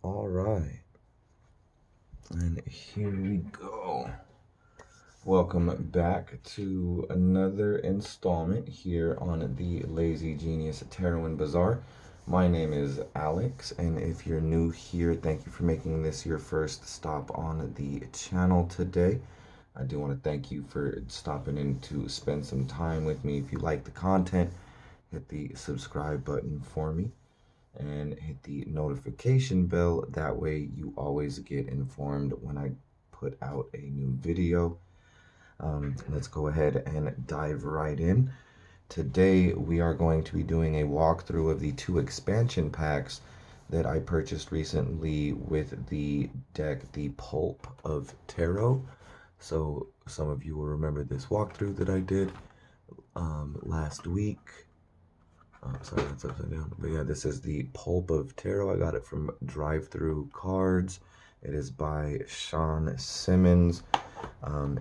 All right, and here we go. Welcome back to another installment here on the Lazy Genius Tarot and Bazaar. My name is Alex, and if you're new here, thank you for making this your first stop on the channel today. I do want to thank you for stopping in to spend some time with me. If you like the content, hit the subscribe button for me and hit the notification bell. That way you always get informed when I put out a new video. Let's go ahead and dive right in. Today we are going to be doing a walkthrough of the 2 expansion packs that I purchased recently with the deck, the Pulp of Tarot. So some of you will remember this walkthrough that I did last week. Sorry, that's upside down. But yeah, this is the Pulp of Tarot. I got it from Drive-Thru Cards. It is by Sean Simmons.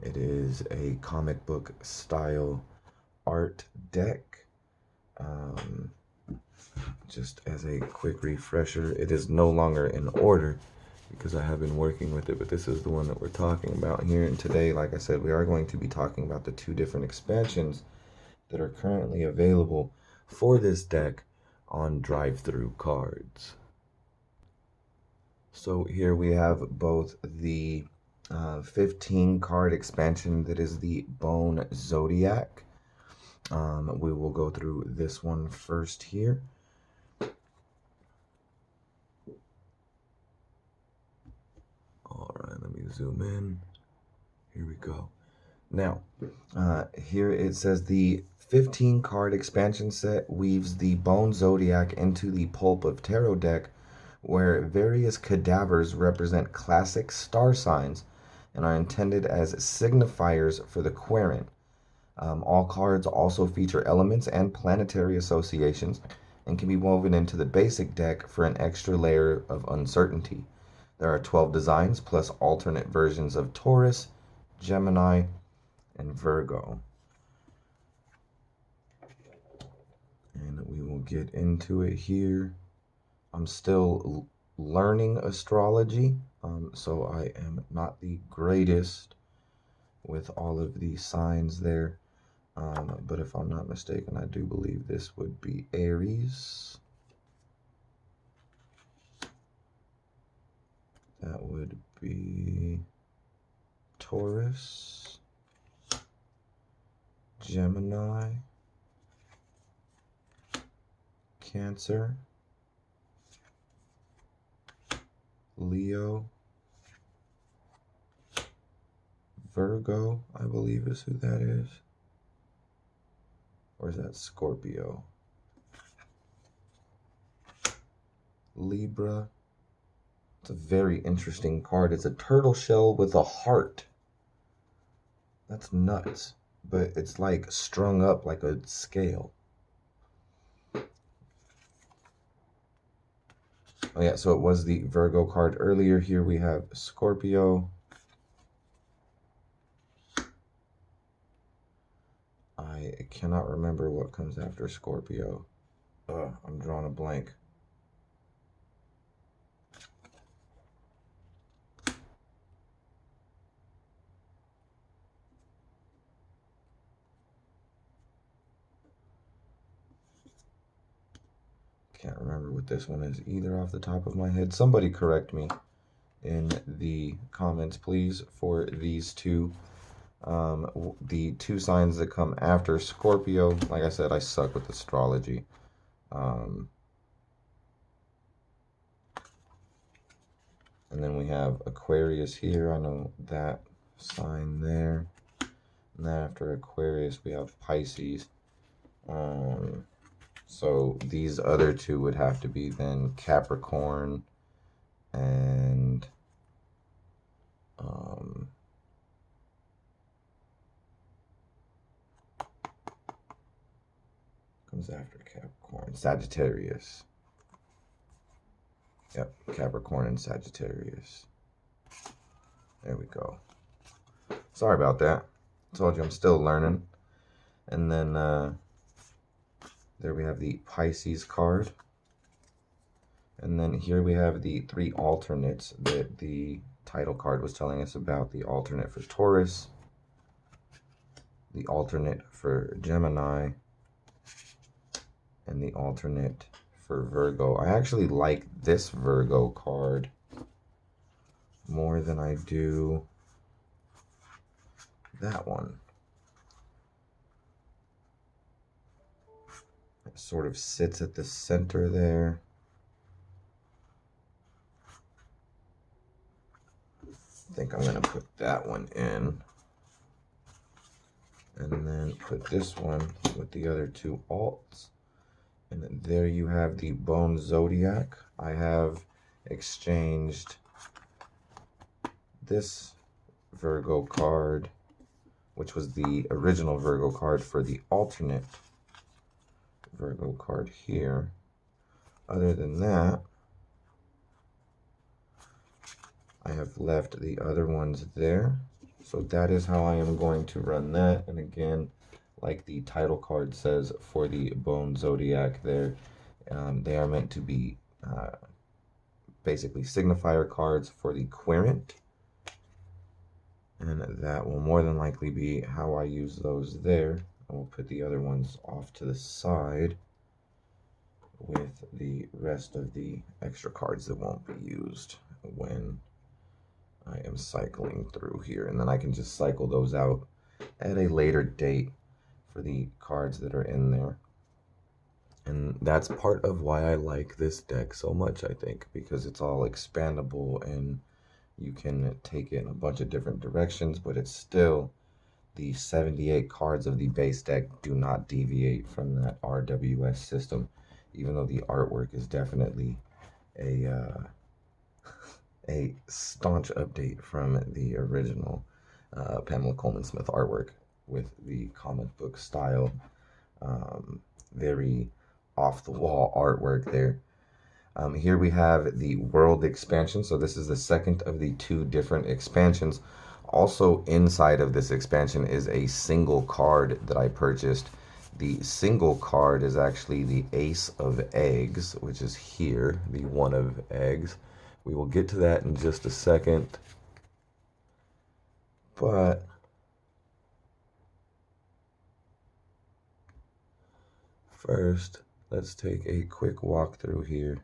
It is a comic book style art deck. Just as a quick refresher, it is no longer in order because I have been working with it, but this is the one that we're talking about here. And today, like I said, we are going to be talking about the 2 different expansions that are currently available for this deck on Drive-Thru Cards. So here we have both the 15 card expansion that is the Bone Zodiac. We will go through this one first here. All right, let me zoom in. Here we go. Now, here it says the 15 card expansion set weaves the Bone Zodiac into the Pulp of Tarot deck, where various cadavers represent classic star signs and are intended as signifiers for the querent. All cards also feature elements and planetary associations and can be woven into the basic deck for an extra layer of uncertainty. There are 12 designs plus alternate versions of Taurus, Gemini, and Virgo. And we will get into it here. I'm still learning astrology, so I am not the greatest with all of these signs there. But if I'm not mistaken, I do believe this would be Aries. That would be Taurus, Gemini, Cancer, Leo, Virgo, I believe is who that is. Or is that Scorpio? Libra. It's a very interesting card. It's a turtle shell with a heart. That's nuts. But it's like strung up like a scale. Oh yeah, so it was the Virgo card earlier. Here we have Scorpio. I cannot remember what comes after Scorpio. I'm drawing a blank. Can't remember what this one is either off the top of my head. Somebody correct me in the comments, please, for these 2. The 2 signs that come after Scorpio. Like I said, I suck with astrology. And then we have Aquarius here. I know that sign there. And then after Aquarius, we have Pisces. So these other 2 would have to be then Capricorn and comes after Capricorn, Sagittarius. Yep, Capricorn and Sagittarius. There we go. Sorry about that. Told you I'm still learning. And then there we have the Pisces card. And then here we have the 3 alternates that the title card was telling us about. The alternate for Taurus, the alternate for Gemini, and the alternate for Virgo. I actually like this Virgo card more than I do that one. It sort of sits at the center there. I think I'm going to put that one in. And then put this one with the other 2 alts. And there you have the Bone Zodiac. I have exchanged this Virgo card, which was the original Virgo card, for the alternate Virgo card here. Other than that, I have left the other ones there. So that is how I am going to run that. And again, like the title card says for the Bone Zodiac there, they are meant to be basically signifier cards for the querent. And that will more than likely be how I use those there. I will put the other ones off to the side with the rest of the extra cards that won't be used when I am cycling through here. And then I can just cycle those out at a later date for the cards that are in there. And that's part of why I like this deck so much, I think, because it's all expandable and you can take it in a bunch of different directions, but it's still the 78 cards of the base deck do not deviate from that RWS system, even though the artwork is definitely a staunch update from the original Pamela Coleman Smith artwork with the comic book style, very off-the-wall artwork there. Here we have the World Expansion. So this is the second of the 2 different expansions. Also inside of this expansion is a single card that I purchased. The single card is actually the Ace of Eggs, which is here, the 1 of Eggs. We will get to that in just a second. But first, let's take a quick walkthrough here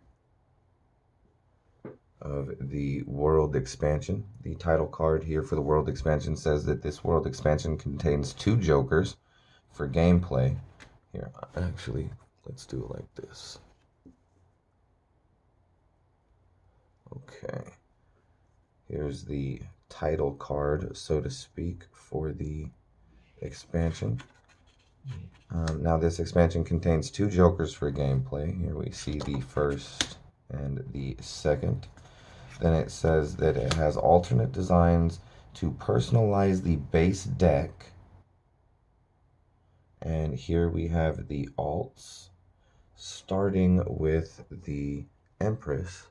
of the World Expansion. The title card here for the World Expansion says that this World Expansion contains 2 jokers for gameplay. Here, actually, let's do it like this. Okay. Here's the title card, so to speak, for the expansion. Now this expansion contains 2 jokers for gameplay. Here we see the first and the second. Then it says that it has alternate designs to personalize the base deck. And here we have the alts, starting with the Empress.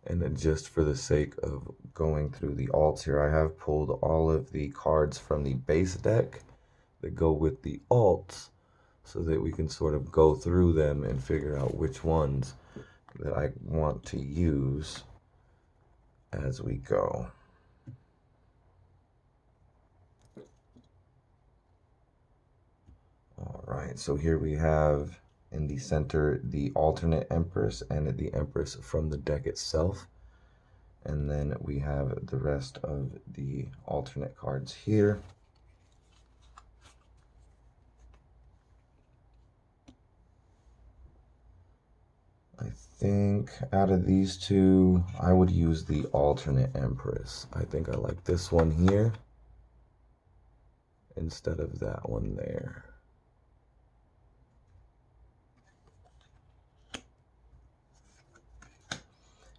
And then just for the sake of going through the alts here, I have pulled all of the cards from the base deck that go with the alts so that we can sort of go through them and figure out which ones that I want to use as we go. All right, so here we have in the center the alternate Empress and the Empress from the deck itself. And then we have the rest of the alternate cards here. I think out of these 2, I would use the alternate Empress. I think I like this one here instead of that one there.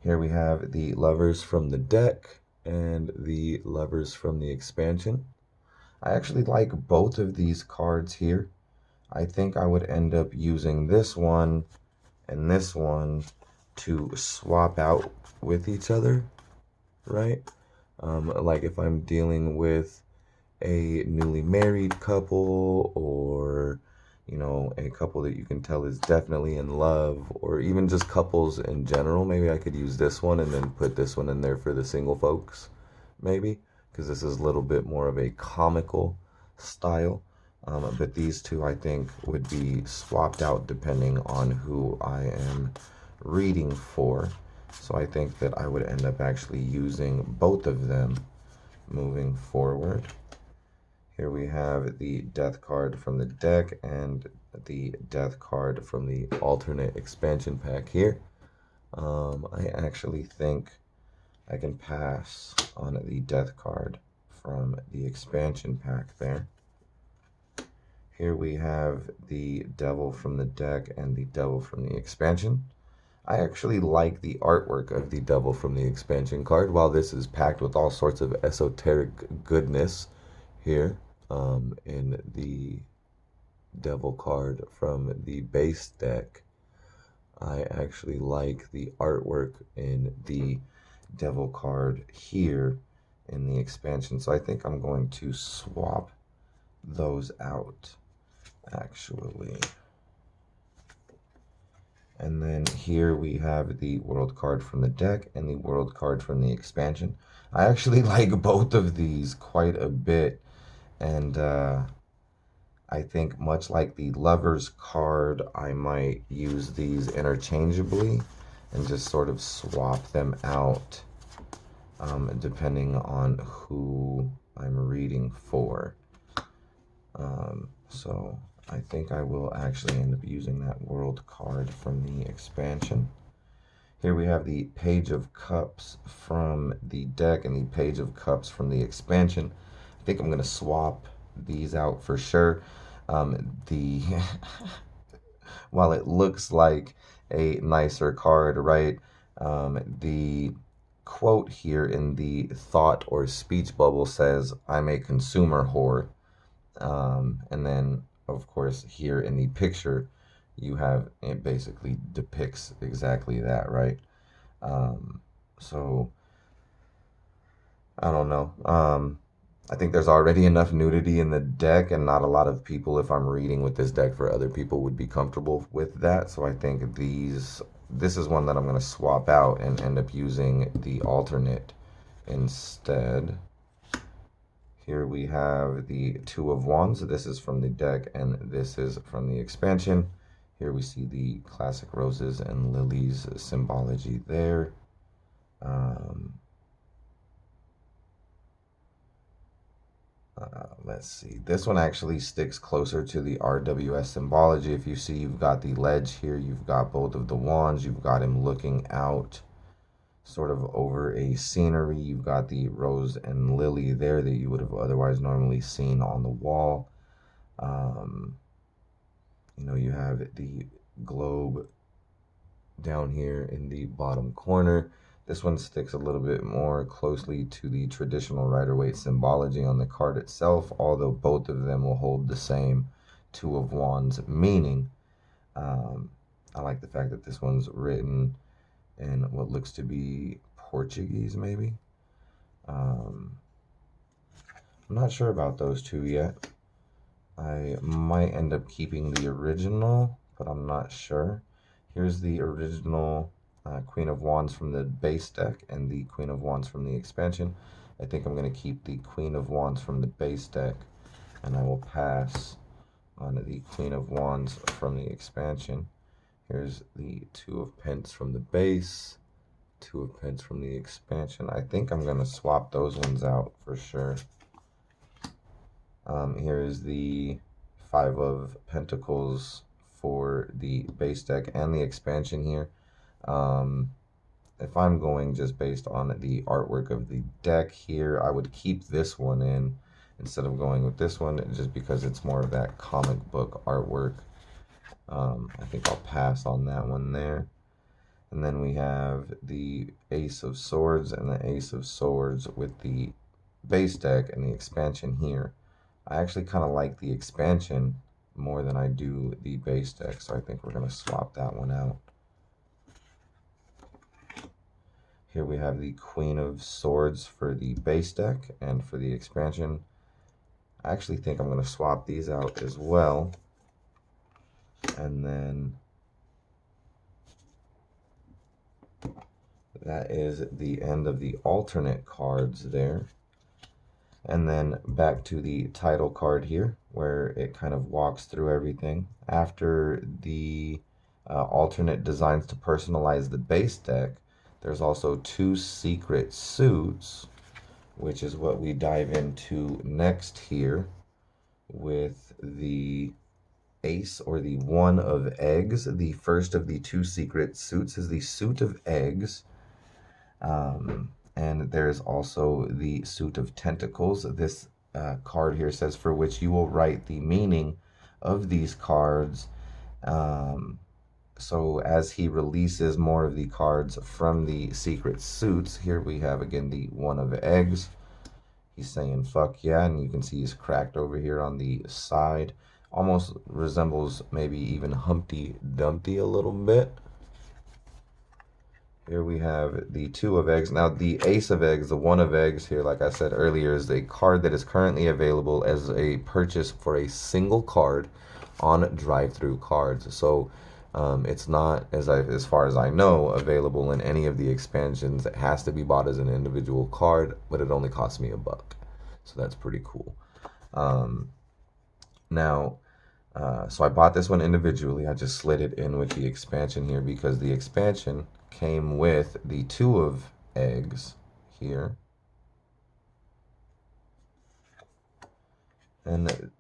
Here we have the Lovers from the deck and the Lovers from the expansion. I actually like both of these cards here. I think I would end up using this one and this one to swap out with each other, right? Like if I'm dealing with a newly married couple, or you know, a couple that you can tell is definitely in love, or even just couples in general. Maybe I could use this one and then put this one in there for the single folks, maybe, because this is a little bit more of a comical style. But these two, I think, would be swapped out depending on who I am reading for. So I think that I would end up actually using both of them moving forward. Here we have the death card from the deck and the death card from the alternate expansion pack here. I actually think I can pass on the death card from the expansion pack there. Here we have the devil from the deck and the devil from the expansion. I actually like the artwork of the devil from the expansion card. While this is packed with all sorts of esoteric goodness here, in the devil card from the base deck, I actually like the artwork in the devil card here in the expansion. So I think I'm going to swap those out, actually. And then here we have the world card from the deck and the world card from the expansion. I actually like both of these quite a bit. And I think much like the Lovers card, I might use these interchangeably and just sort of swap them out depending on who I'm reading for. So I think I will actually end up using that World card from the expansion. Here we have the Page of Cups from the deck and the Page of Cups from the expansion. I think I'm going to swap these out for sure. While it looks like a nicer card, right? The quote here in the thought or speech bubble says, "I'm a consumer whore." And then, of course, here in the picture, you have, it basically depicts exactly that, right? So, I don't know. I think there's already enough nudity in the deck, and not a lot of people, if I'm reading with this deck for other people, would be comfortable with that. So I think this is one that I'm going to swap out and end up using the alternate instead. Here we have the Two of Wands. This is from the deck and this is from the expansion. Here we see the classic roses and lilies symbology there. Let's see. This one actually sticks closer to the RWS symbology. If you see, you've got the ledge here. You've got both of the wands. You've got him looking out sort of over a scenery. You've got the rose and lily there that you would have otherwise normally seen on the wall. You know, you have the globe down here in the bottom corner. This one sticks a little bit more closely to the traditional Rider-Waite symbology on the card itself, although both of them will hold the same Two of Wands meaning. I like the fact that this one's written in what looks to be Portuguese, maybe. I'm not sure about those two yet. I might end up keeping the original, but I'm not sure. Here's the original Queen of Wands from the base deck and the Queen of Wands from the expansion. I think I'm going to keep the Queen of Wands from the base deck, and I will pass on the Queen of Wands from the expansion. Here's the Two of Pence from the base, Two of Pence from the expansion. I think I'm going to swap those ones out for sure. Here is the Five of Pentacles for the base deck and the expansion here. If I'm going just based on the artwork of the deck here, I would keep this one in instead of going with this one, just because it's more of that comic book artwork. I think I'll pass on that one there. And then we have the Ace of Swords and the Ace of Swords with the base deck and the expansion here. I actually kind of like the expansion more than I do the base deck, so I think we're going to swap that one out. Here we have the Queen of Swords for the base deck and for the expansion. I actually think I'm going to swap these out as well. And then that is the end of the alternate cards there. And then back to the title card here, where it kind of walks through everything. After the alternate designs to personalize the base deck, there's also 2 secret suits, which is what we dive into next here with the ace or the 1 of eggs. The first of the 2 secret suits is the suit of eggs. And there's also the suit of tentacles. This card here says, for which you will write the meaning of these cards. So as he releases more of the cards from the secret suits, here we have again the 1 of eggs. He's saying fuck yeah, and you can see he's cracked over here on the side. Almost resembles maybe even Humpty Dumpty a little bit. Here we have the 2 of eggs. Now the ace of eggs, the 1 of eggs here, like I said earlier, is a card that is currently available as a purchase for a single card on drive-through cards. So it's not, as far as I know, available in any of the expansions. It has to be bought as an individual card, but it only costs me $1. So that's pretty cool. So I bought this one individually. I just slid it in with the expansion here because the expansion came with the 2 of eggs here. And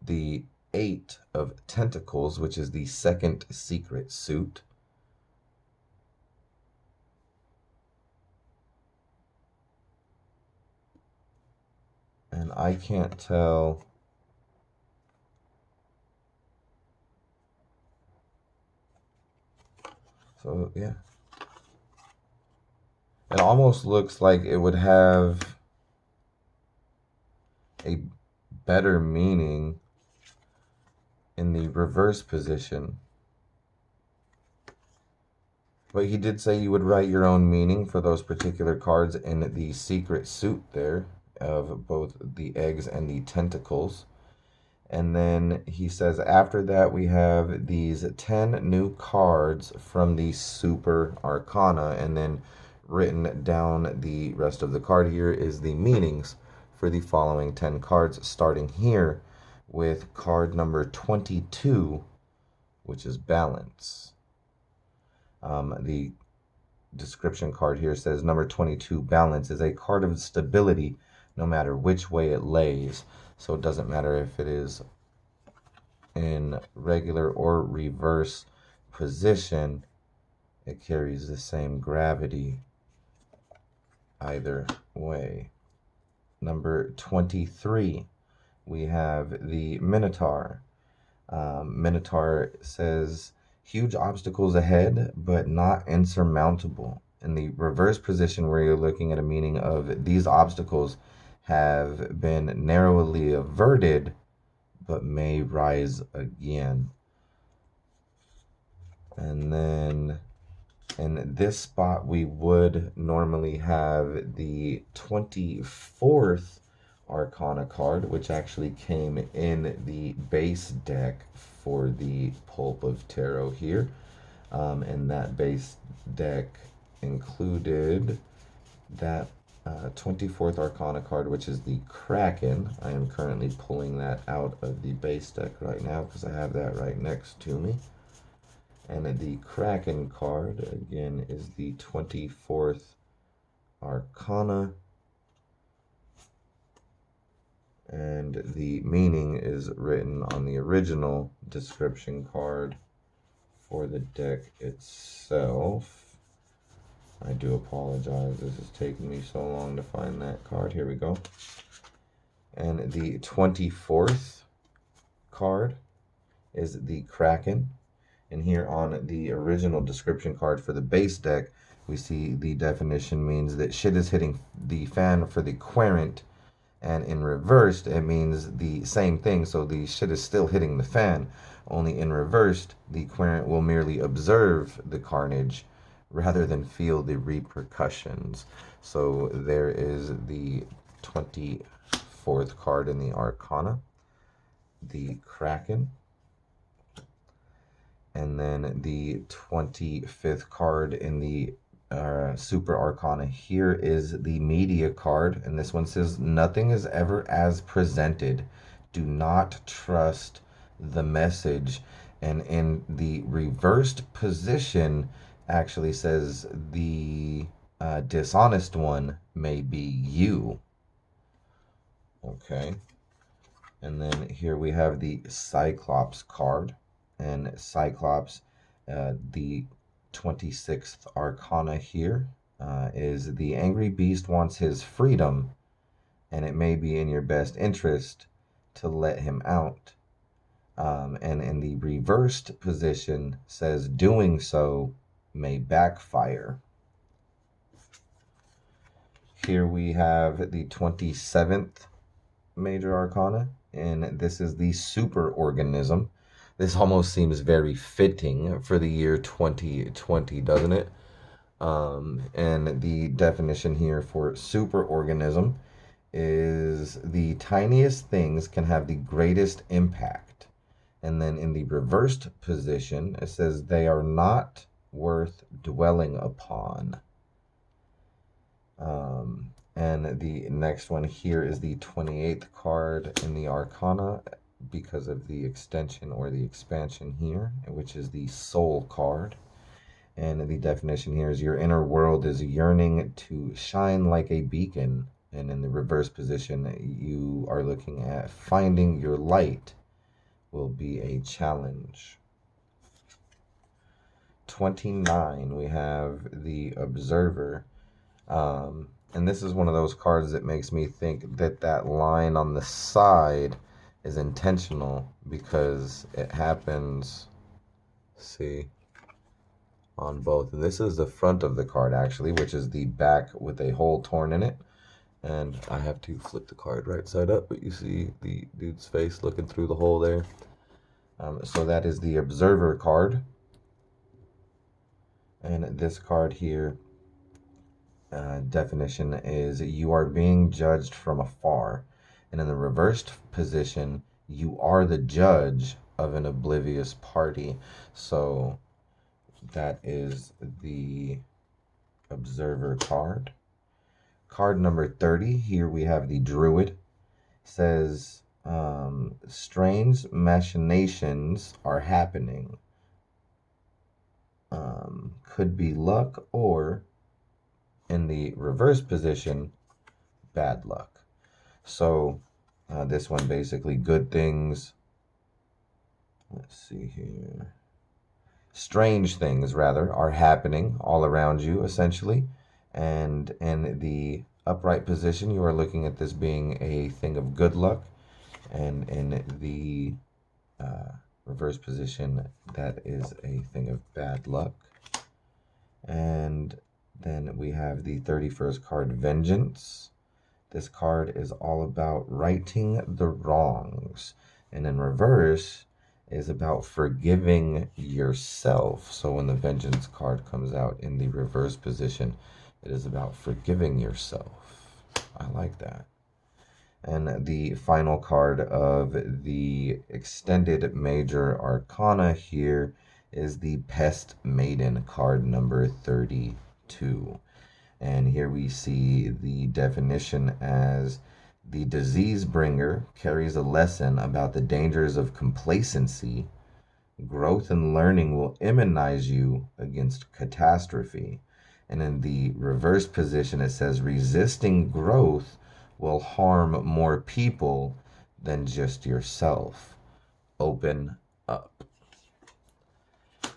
the 8 of tentacles, which is the second secret suit. And I can't tell. So, yeah. It almost looks like it would have a better meaning in the reverse position. But he did say you would write your own meaning for those particular cards in the secret suit there of both the eggs and the tentacles. And then he says after that we have these 10 new cards from the Super Arcana, and then written down the rest of the card here is the meanings for the following 10 cards, starting here with card number 22, which is balance. The description card here says number 22, balance, is a card of stability no matter which way it lays. So it doesn't matter if it is in regular or reverse position, it carries the same gravity either way. Number 23, we have the Minotaur. Minotaur says huge obstacles ahead, but not insurmountable. In the reverse position, where you're looking at a meaning of these obstacles have been narrowly averted, but may rise again. And then in this spot, we would normally have the 24th Arcana card, which actually came in the base deck for the Pulp of Tarot here. And that base deck included that 24th Arcana card, which is the Kraken. I am currently pulling that out of the base deck right now because I have that right next to me. And the Kraken card, again, is the 24th Arcana. And the meaning is written on the original description card for the deck itself. I do apologize. This is taking me so long to find that card. Here we go. And the 24th card is the Kraken. And here on the original description card for the base deck, we see the definition means that shit is hitting the fan for the querent. And in reversed, it means the same thing. So the shit is still hitting the fan. Only in reversed, the querent will merely observe the carnage rather than feel the repercussions. So there is the 24th card in the Arcana, the Kraken. And then the 25th card in the Super Arcana here is the Media card. And this one says, nothing is ever as presented. Do not trust the message. And in the reversed position, actually says the dishonest one may be you. Okay. And then here we have the Cyclops card. And Cyclops, the 26th Arcana here, is the angry beast wants his freedom, and it may be in your best interest to let him out. And in the reversed position says doing so may backfire. Here we have the 27th Major Arcana, and this is the superorganism. This almost seems very fitting for the year 2020, doesn't it? And the definition here for superorganism is the tiniest things can have the greatest impact. And then in the reversed position, it says they are not worth dwelling upon. And the next one here is the 28th card in the Arcana because of the extension or the expansion here, which is the Soul card. And the definition here is your inner world is yearning to shine like a beacon. And in the reverse position, you are looking at finding your light will be a challenge. 29, we have the Observer. And this is one of those cards that makes me think that that line on the side is intentional because it happens, see, on both. And this is the front of the card actually, which is the back with a hole torn in it. And I have to flip the card right side up, but you see the dude's face looking through the hole there. So that is the Observer card. And this card here, definition is you are being judged from afar. And in the reversed position, you are the judge of an oblivious party. So that is the Observer card. Card number 30, here we have the Druid. It says, strange machinations are happening. Could be luck, or in the reverse position, bad luck. So this one basically good things. Let's see here. Strange things, rather, are happening all around you, essentially. And in the upright position, you are looking at this being a thing of good luck. And in the reverse position, that is a thing of bad luck. And then we have the 31st card, Vengeance. This card is all about righting the wrongs. And in reverse is about forgiving yourself. So when the Vengeance card comes out in the reverse position, it is about forgiving yourself. I like that. And the final card of the extended Major Arcana here is the Pest Maiden, card number 32. And here we see the definition as the disease bringer carries a lesson about the dangers of complacency. Growth and learning will immunize you against catastrophe. And in the reverse position, it says resisting growth will harm more people than just yourself. Open up.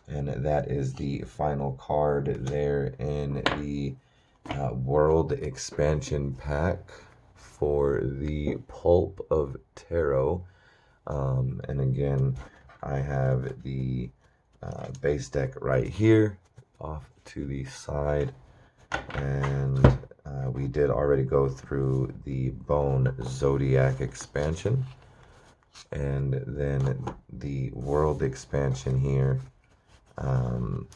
And that is the final card there in the World Expansion Pack for the Pulp of Tarot. And again, I have the base deck right here off to the side. And we did already go through the Bone Zodiac expansion. And then the World Expansion here.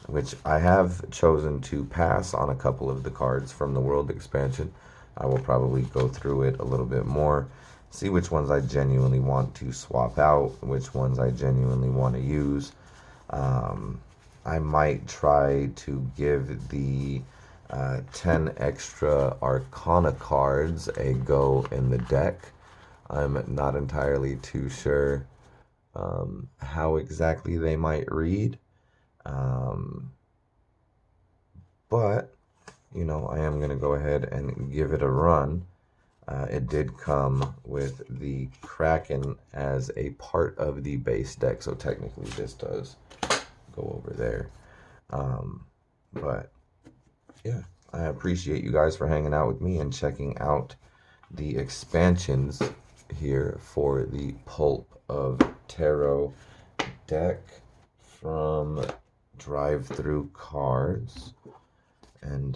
Which I have chosen to pass on a couple of the cards from the World Expansion. I will probably go through it a little bit more, see which ones I genuinely want to swap out, which ones I genuinely want to use. I might try to give the 10 extra Arcana cards a go in the deck. I'm not entirely too sure how exactly they might read. But, you know, I am going to go ahead and give it a run. It did come with the Kraken as a part of the base deck, so technically this does go over there. But yeah, I appreciate you guys for hanging out with me and checking out the expansions here for the Pulp of Tarot deck from Drive-Through Cards. And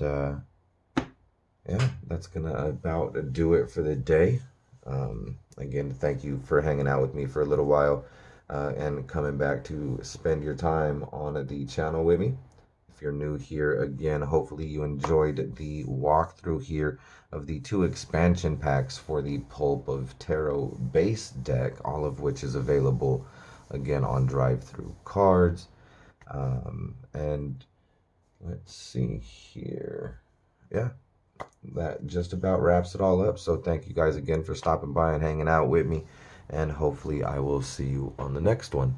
yeah, that's gonna about do it for the day. Again, thank you for hanging out with me for a little while and coming back to spend your time on the channel with me. If you're new here, again, hopefully you enjoyed the walkthrough here of the 2 expansion packs for the Pulp of Tarot base deck, all of which is available again on Drive-Through Cards. And let's see here. Yeah, that just about wraps it all up. So thank you guys again for stopping by and hanging out with me. And hopefully I will see you on the next one.